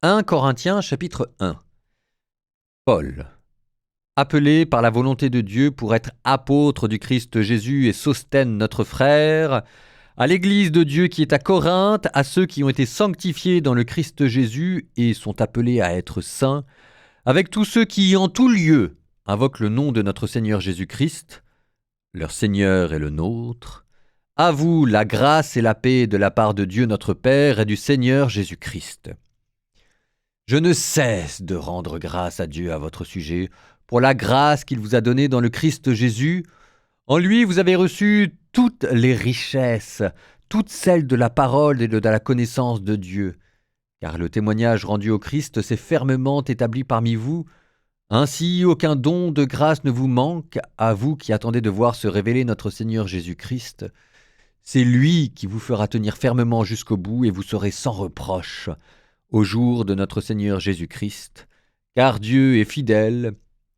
1 Corinthiens chapitre 1. Paul, appelé par la volonté de Dieu pour être apôtre du Christ Jésus et Sosthène notre frère, à l'église de Dieu qui est à Corinthe, à ceux qui ont été sanctifiés dans le Christ Jésus et sont appelés à être saints, avec tous ceux qui, en tout lieu, invoquent le nom de notre Seigneur Jésus-Christ, leur Seigneur et le nôtre, à vous la grâce et la paix de la part de Dieu notre Père et du Seigneur Jésus-Christ. Je ne cesse de rendre grâce à Dieu à votre sujet, pour la grâce qu'il vous a donnée dans le Christ Jésus. En lui, vous avez reçu toutes les richesses, toutes celles de la parole et de la connaissance de Dieu. Car le témoignage rendu au Christ s'est fermement établi parmi vous. Ainsi, aucun don de grâce ne vous manque, à vous qui attendez de voir se révéler notre Seigneur Jésus-Christ. C'est lui qui vous fera tenir fermement jusqu'au bout et vous serez sans reproche au jour de notre Seigneur Jésus-Christ, car Dieu est fidèle,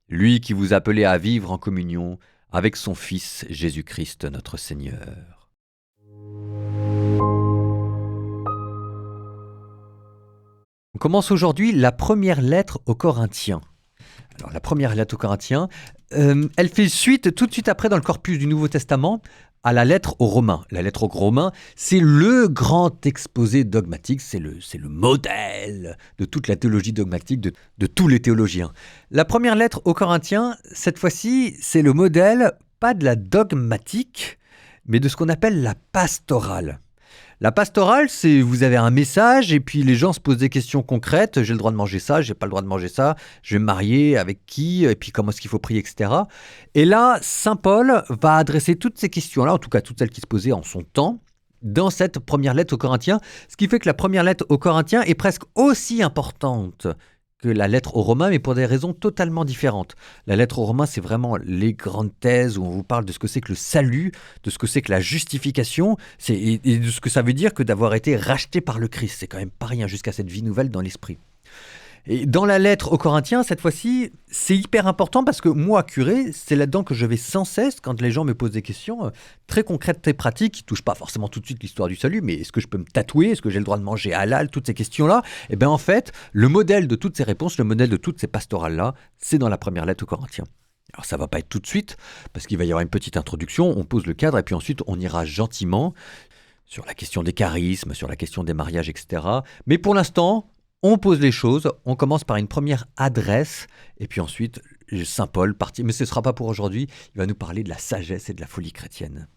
lui qui vous appelait à vivre en communion avec son Fils Jésus-Christ notre Seigneur. On commence aujourd'hui la première lettre aux Corinthiens. Alors la première lettre aux Corinthiens, elle fait suite tout de suite après dans le corpus du Nouveau Testament à la lettre aux Romains. La lettre aux Romains, c'est le grand exposé dogmatique, c'est le modèle de toute la théologie dogmatique de tous les théologiens. La première lettre aux Corinthiens, cette fois-ci, c'est le modèle, pas de la dogmatique, mais de ce qu'on appelle la pastorale. La pastorale, c'est vous avez un message et puis les gens se posent des questions concrètes. J'ai le droit de manger ça, j'ai pas le droit de manger ça. Je vais me marier avec qui et puis comment est-ce qu'il faut prier, etc. Et là, saint Paul va adresser toutes ces questions-là, en tout cas toutes celles qui se posaient en son temps, dans cette première lettre aux Corinthiens. Ce qui fait que la première lettre aux Corinthiens est presque aussi importante que la lettre aux Romains, mais pour des raisons totalement différentes. La lettre aux Romains, c'est vraiment les grandes thèses où on vous parle de ce que c'est que le salut, de ce que c'est que la justification, et de ce que ça veut dire que d'avoir été racheté par le Christ. C'est quand même pas rien jusqu'à cette vie nouvelle dans l'esprit. Et dans la lettre aux Corinthiens, cette fois-ci, c'est hyper important parce que moi, curé, c'est là-dedans que je vais sans cesse, quand les gens me posent des questions très concrètes, très pratiques, qui ne touchent pas forcément tout de suite l'histoire du salut, mais est-ce que je peux me tatouer, est-ce que j'ai le droit de manger halal, toutes ces questions-là, et bien en fait, le modèle de toutes ces réponses, le modèle de toutes ces pastorales-là, c'est dans la première lettre aux Corinthiens. Alors ça ne va pas être tout de suite, parce qu'il va y avoir une petite introduction, on pose le cadre, et puis ensuite on ira gentiment sur la question des charismes, sur la question des mariages, etc. Mais pour l'instant, on pose les choses, on commence par une première adresse, et puis ensuite, saint Paul partit. Mais ce ne sera pas pour aujourd'hui, il va nous parler de la sagesse et de la folie chrétienne.